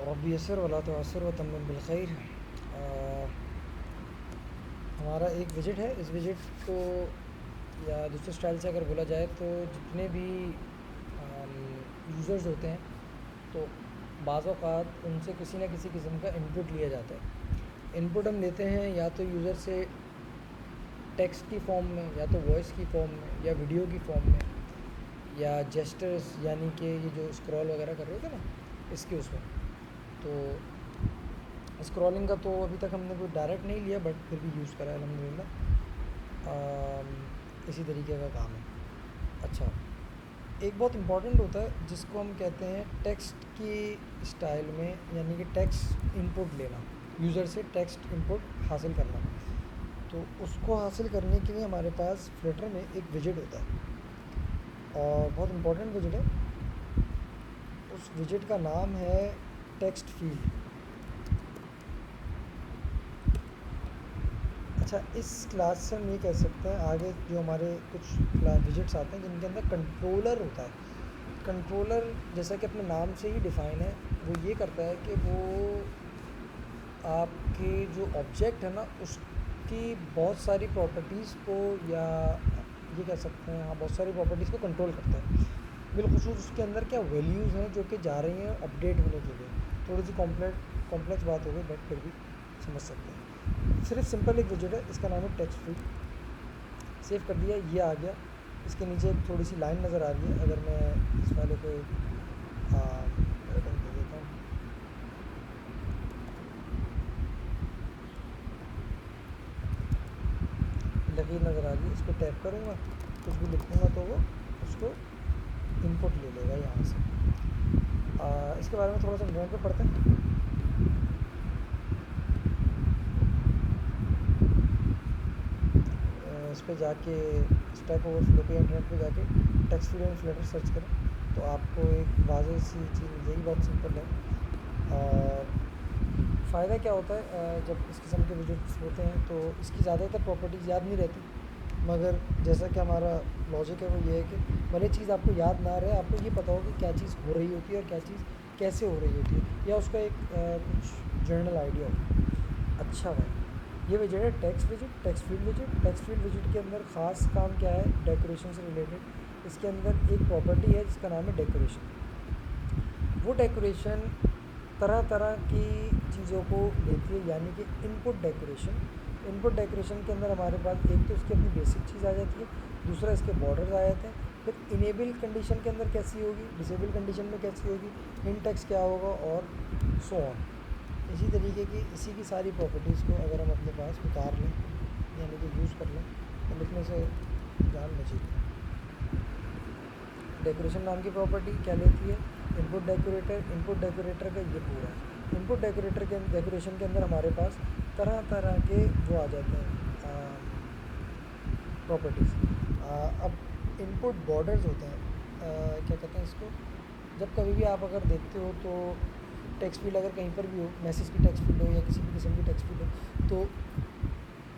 रब्बी yes or वला तुअस्सिर व तम्मिम bill खैर। हमारा एक विजिट है। इस विजिट को या दूसरे स्टाइल से अगर बोला जाए तो जितने भी यूज़र्स होते हैं तो बाज़ औक़ात उनसे किसी न किसी किस्म का इनपुट लिया जाता है। इनपुट हम लेते हैं या तो यूज़र से टेक्स्ट की फ़ॉर्म में, या तो वॉइस की फ़ॉर्म में, या वीडियो की फ़ॉर्म में, या जेस्टर्स यानी कि ये जो स्क्रॉल वगैरह कर रहे थे ना इसके उसमें। तो स्क्रॉलिंग का तो अभी तक हमने कोई डायरेक्ट नहीं लिया, बट फिर भी यूज़ करा है अल्हम्दुलिल्लाह। इसी तरीके का काम है। अच्छा, एक बहुत इम्पॉर्टेंट होता है जिसको हम कहते हैं टेक्स्ट की स्टाइल में, यानी कि टेक्स्ट इनपुट लेना, यूज़र से टेक्स्ट इनपुट हासिल करना। तो उसको हासिल करने के लिए हमारे पास फ्लटर में एक विजिट होता है और बहुत इम्पॉर्टेंट विजिट है। उस विजिट का नाम है टेक्स्ट फील्ड। अच्छा, इस क्लास से हम ये कह सकते हैं आगे जो हमारे कुछ विजिट्स आते हैं जिनके अंदर कंट्रोलर होता है। कंट्रोलर जैसा कि अपने नाम से ही डिफ़ाइन है, वो ये करता है कि वो आपके जो ऑब्जेक्ट है ना उसकी बहुत सारी प्रॉपर्टीज़ को, या ये कह सकते हैं हाँ, बहुत सारी प्रॉपर्टीज़ को कंट्रोल करता है। बिलखुसूस उसके अंदर क्या वैल्यूज़ हैं जो कि जा रही हैं अपडेट होने के लिए। थोड़ी सी कॉम्प्लेक्स बात हो गई, बट फिर भी समझ सकते हैं। सिर्फ सिंपल एक विजिट है, इसका नाम है टेक्स्ट फील्ड। सेव कर दिया, ये आ गया। इसके नीचे एक थोड़ी सी लाइन नज़र आ रही है। अगर मैं इस वाले को रेटिंग दे देता हूँ, लकीर नज़र आ रही है, इसको टैप करूँगा, कुछ भी लिखूँगा तो वो उसको इनपुट ले लेगा यहाँ से। इसके बारे में थोड़ा सा इंटरनेट पे पढ़ते हैं। इस पर जाके स्टैक ओवरफ्लो पे इंटरनेट पे जाके text field and Flutter search करें तो आपको एक वाज़ेह सी चीज़ मिल जाएगी, बहुत सिंपल है। और फ़ायदा क्या होता है जब इस किस्म के विजिट्स होते हैं तो इसकी ज़्यादातर प्रॉपर्टीज़ याद नहीं रहती, मगर जैसा कि हमारा लॉजिक है वो ये है कि भले चीज़ आपको याद ना रहे, आपको ये पता हो कि क्या चीज़ हो रही होती है और क्या चीज़ कैसे हो रही होती है, या उसका एक कुछ जनरल आइडिया हो। अच्छा भाई, ये विजिट है text visit, text field visit. Text field visit के अंदर ख़ास काम क्या है, डेकोरेशन से रिलेटेड। इसके अंदर एक प्रॉपर्टी है जिसका नाम है डेकोरेशन। वो डेकोरेशन तरह तरह की चीज़ों को लेती है, यानी कि इनपुट डेकोरेशन। इनपुट डेकोरेशन के अंदर हमारे पास एक तो इसकी अपनी बेसिक चीज़ आ जाती है, दूसरा इसके बॉर्डर्स आ जाते हैं, फिर इनेबल कंडीशन के अंदर कैसी होगी, डिसेबल कंडीशन में कैसी होगी, इन टेक्स्ट क्या होगा, और सो ऑन। इसी तरीके की इसी की सारी प्रॉपर्टीज़ को अगर हम अपने पास उतार लें, यानी कि यूज़ कर लें, तो लिखने से जान बचेगी। डेकोरेशन नाम की प्रॉपर्टी क्या लेती है, इनपुट डेकोरेटर। इनपुट डेकोरेटर का ये पूरा है। इनपुट डेकोरेटर के डेकोरेशन के अंदर हमारे पास तरह तरह के वो आ जाते हैं प्रॉपर्टीज़। अब इनपुट बॉर्डर्स होते हैं, क्या कहते हैं इसको, जब कभी भी आप अगर देखते हो तो टेक्स्ट फील्ड अगर कहीं पर भी हो, मैसेज की टेक्स्ट फील्ड हो या किसी भी किस्म की टेक्स्ट फील्ड हो, तो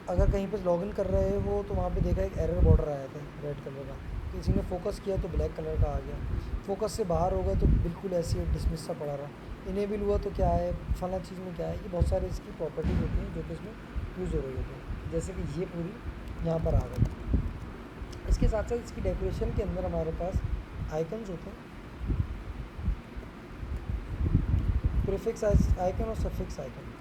अगर कहीं पर लॉगिन कर रहे हो तो वहाँ पे देखा एक एरर बॉर्डर आया था रेड कलर का, किसी ने फोकस किया तो ब्लैक कलर का आ गया, फोकस से बाहर हो गया तो बिल्कुल ऐसे डिसमिस सा पड़ा रहा, इनेबल हुआ तो क्या है, फला चीज़ में क्या है। ये बहुत सारी इसकी प्रॉपर्टीज़ होती हैं जो कि इसमें यूज़ हो रही होती हैं, जैसे कि ये पूरी यहाँ पर आ गई। इसके साथ साथ इसकी डेकोरेशन के अंदर हमारे पास आइकन्स होते हैं, प्रीफिक्स आइकन और सफिक्स आइकन।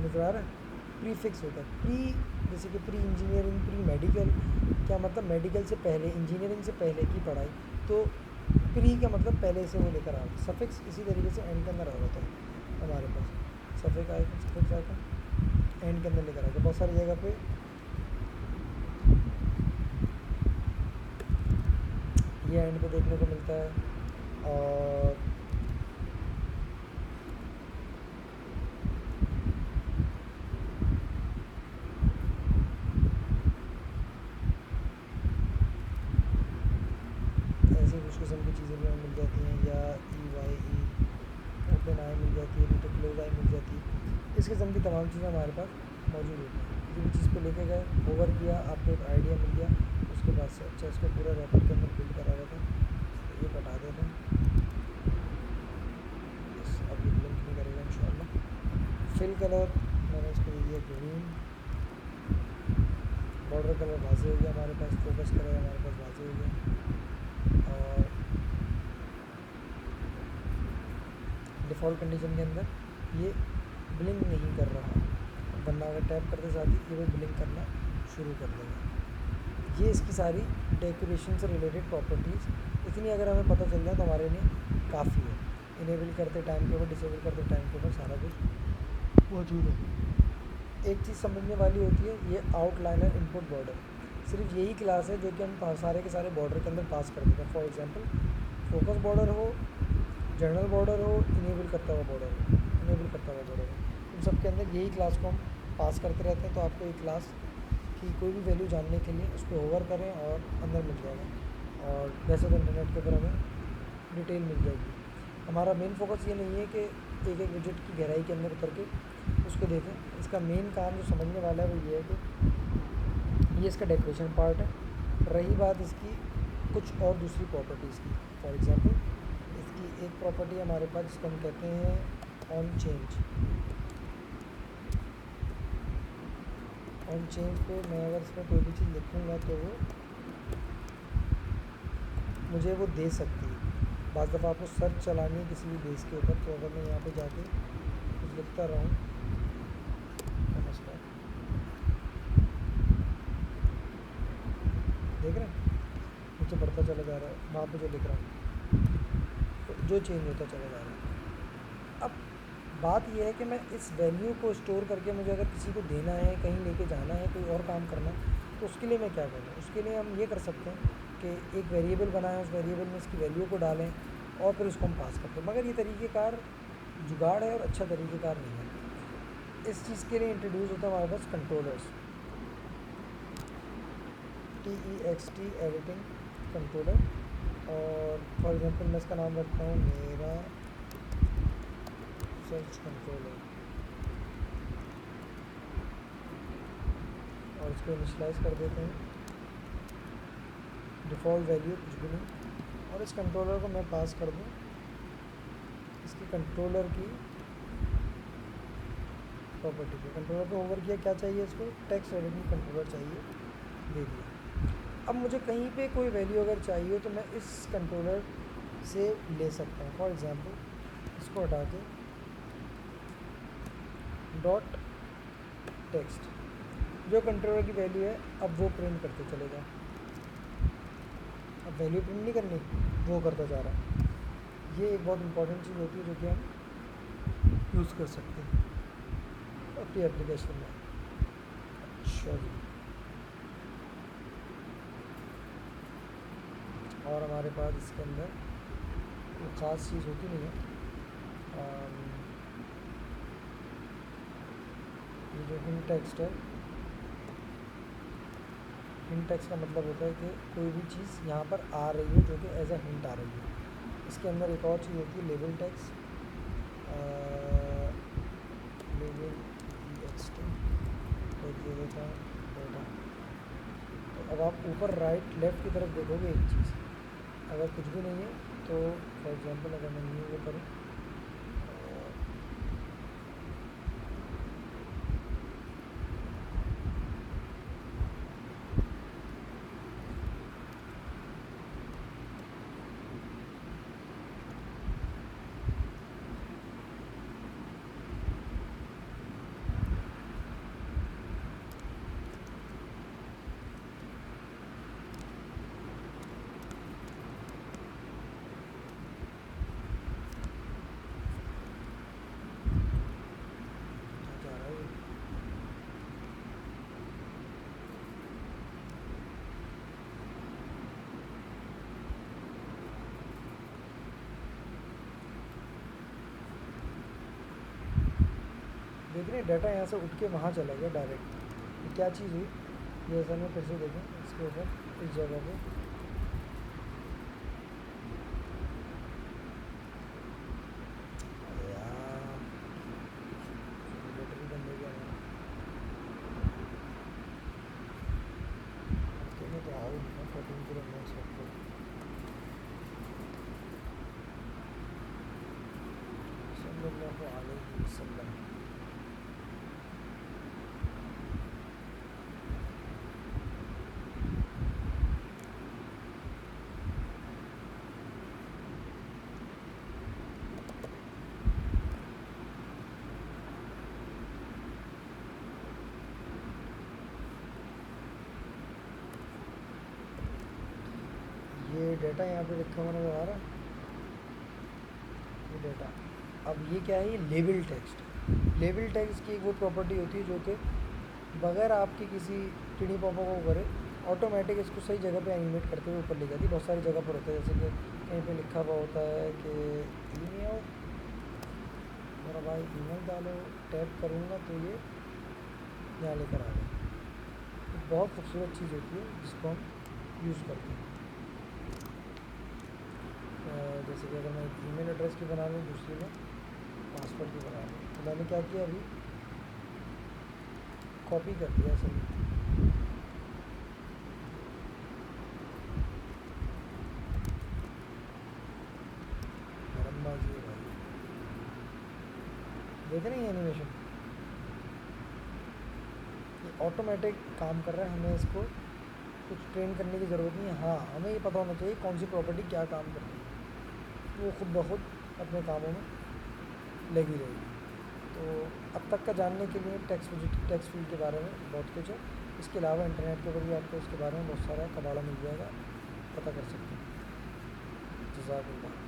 नज़र आ रहा है, प्रीफिक्स होता है। जैसे कि प्री इंजीनियरिंग, प्री मेडिकल, क्या मतलब मेडिकल से पहले, इंजीनियरिंग से पहले की पढ़ाई, तो प्री का मतलब पहले से वो लेकर आ रहा है। सफिक्स इसी तरीके से एंड के अंदर आ जाता है हमारे पास, सफिक्स आइकन एंड के अंदर लेकर आ गया बहुत सारी जगह पे। ये एंड पे देखने को मिलता है। और ऐसी कुछ किस्म की चीज़ें भी हमें मिल जाती हैं, या ओपन आई मिल जाती है, तो क्लोज आई मिल जाती है। इस किस्म की तमाम चीज़ें हमारे पास मौजूद होती हैं। किसी भी चीज़ पे लेके गए, ओवर किया, आपको एक आइडिया मिल गया, उसके बाद से अच्छा इसको पूरा रैपर के अंदर बिल्ड करा हुआ था, तो ये बता देते हैं। बस अब ये ब्लिंक नहीं करेगा इंशाल्लाह। फिल कलर मैंने इसको दे दिया ग्रीन। बॉर्डर कलर वाजे हो गया हमारे पास, फोकस कलर हमारे पास वाजे हो गया। और डिफ़ॉल्ट कंडीशन के अंदर ये ब्लिंक नहीं कर रहा, वरना अगर टैप करते साथ ही ये भी ब्लिंक करना शुरू कर देगा। ये इसकी सारी डेकोरेशन से रिलेटेड प्रॉपर्टीज़, इतनी अगर हमें पता चल जाए तो हमारे लिए काफ़ी है। इनेबल करते टाइम के ऊपर, डिसेबल करते टाइम के ऊपर सारा कुछ मौजूद है। एक चीज़ समझने वाली होती है, ये आउटलाइनर इनपुट बॉर्डर सिर्फ यही क्लास है जो कि हम सारे के सारे बॉर्डर के अंदर पास कर देते हैं। फॉर एग्जांपल फोकस बॉर्डर हो, जनरल बॉर्डर हो, इनेबल करता हुआ बॉर्डर हो, इनेबल करता हुआ बॉर्डर हो, इन सब के अंदर यही क्लास को हम पास करते रहते हैं। तो आपको एक क्लास की कोई भी वैल्यू जानने के लिए उस पर ओवर करें और अंदर मिल जाएगा। और वैसे तो इंटरनेट के ऊपर हमें डिटेल मिल जाएगी। हमारा मेन फोकस ये नहीं है कि एक एक विजिट की गहराई के अंदर उतर के उसको देखें। इसका मेन काम जो समझने वाला है वो ये है कि ये इसका डेकोरेशन पार्ट है। रही बात इसकी कुछ और दूसरी प्रॉपर्टीज़ की, फॉर एग्जांपल इसकी एक प्रॉपर्टी हमारे पास जिसको हम कहते हैं ऑन चेंज। ऑन चेंज पे मैं अगर इसमें कोई भी चीज़ लिखूँगा तो वो मुझे वो दे सकती है। बाज़ दफ़ा आपको सर्च चलानी है किसी भी बेस के ऊपर, तो अगर मैं यहाँ पे जाके कुछ लिखता रहूँ, नमस्कार, देख रहे हैं नीचे बढ़ता चला जा रहा है, वहाँ पे जो लिख रहा हूँ तो जो चेंज होता चला जा रहा है। अब बात यह है कि मैं इस वैल्यू को स्टोर करके मुझे अगर किसी को देना है, कहीं लेके जाना है, कोई और काम करना है, तो उसके लिए मैं क्या करूँ? उसके लिए हम ये कर सकते हैं कि एक वेरिएबल बनाएं, उस वेरिएबल में इसकी वैल्यू को डालें और फिर उसको हम पास करते हैं। मगर ये तरीक़ेकार जुगाड़ है और अच्छा तरीक़ेकार नहीं है। इस चीज़ के लिए इंट्रोड्यूस होता है हमारे पास कंट्रोलर्स, TEXT एडिटिंग कंट्रोलर। और फॉर एग्जांपल मैं इसका नाम रखता हूँ मेरा सर्च कंट्रोलर, और इसको इनिशियलाइज़ कर देते हैं। डिफ़ॉल्ट वैल्यू कुछ भी नहीं, और इस कंट्रोलर को मैं पास कर दूँ इसकी कंट्रोलर की प्रॉपर्टी पे। कंट्रोलर पे ओवर किया, क्या चाहिए इसको? टेक्स्ट एडिटिंग कंट्रोलर चाहिए, दे दिया। अब मुझे कहीं पे कोई वैल्यू अगर चाहिए तो मैं इस कंट्रोलर से ले सकता हूँ। फॉर एग्जांपल इसको हटा के डॉट टेक्स्ट, जो कंट्रोलर की वैल्यू है अब वो प्रिंट करते चलेगा। अब वैल्यू प्रिंट नहीं करनी, वो करता जा रहा है। ये एक बहुत इंपॉर्टेंट चीज़ होती है जो कि हम यूज़ कर सकते हैं अपनी एप्लीकेशन में। अच्छा जी, और हमारे पास इसके अंदर कोई ख़ास चीज़ होती नहीं है। ये जो हिंट टेक्स्ट है, हिंट टेक्स्ट का मतलब होता है कि कोई भी चीज़ यहाँ पर आ रही है जो कि एज अ हिंट आ रही है। इसके अंदर एक और चीज़ होती है लेबल टेक्स्ट, लेबल टेक्स्ट ये देता डेटा। तो अब आप ऊपर राइट लेफ़्ट की तरफ देखोगे एक चीज़, अगर कुछ भी नहीं है तो फॉर एग्जांपल अगर मैं न्यू वो करूँ, देख रहे हैं डाटा यहाँ से उठ के वहाँ चला गया डायरेक्ट। ये क्या चीज़ हुई, ये असल में फिर से देखें इसके ऊपर इस जगह पे बैटरी बंद हो गया। 14 के लिए मैच रखो। सल्लल्लाहु अलैहि वसल्लम। ये डेटा यहाँ पे लिखा हुआ नज़र आ रहा है, ये डेटा। अब ये क्या है, ये लेबल टेक्स्ट। लेबल टेक्स्ट की एक वो प्रॉपर्टी होती है जो कि बगैर आपकी किसी टिनी पॉपा को करे ऑटोमेटिक इसको सही जगह पे एनिमेट करते हुए ऊपर ले जाती है। बहुत सारी जगह पर होता है, जैसे कि कहीं पे लिखा हुआ होता है कि ईमेल, मेरा भाई ईमेल डालो, टैप करूँगा तो ये यहाँ लेकर आ जाए। तो बहुत खूबसूरत चीज़ होती है जिसको हम यूज़ करते हैं। जैसे कि अगर मैं ईमेल एड्रेस की बना लूँ, दूसरी में पासवर्ड की बना लूँ, तो मैंने क्या किया, अभी कॉपी कर दिया सही। जी भाई देख रहे हैं एनिमेशन, ये ऑटोमेटिक काम कर रहा है, हमें इसको कुछ ट्रेन करने की ज़रूरत नहीं है। हाँ, हमें ये पता होना चाहिए कौन सी प्रॉपर्टी क्या काम करती है, वो खुद ब खुद अपने कामों में लगी रहेगी। तो अब तक का जानने के लिए टेक्स्ट फील्ड के बारे में बहुत कुछ है। इसके अलावा इंटरनेट के ऊपर भी आपको इसके बारे में बहुत सारा कबाड़ा मिल जाएगा, पता कर सकते हैं। जज़ाकल्लाह।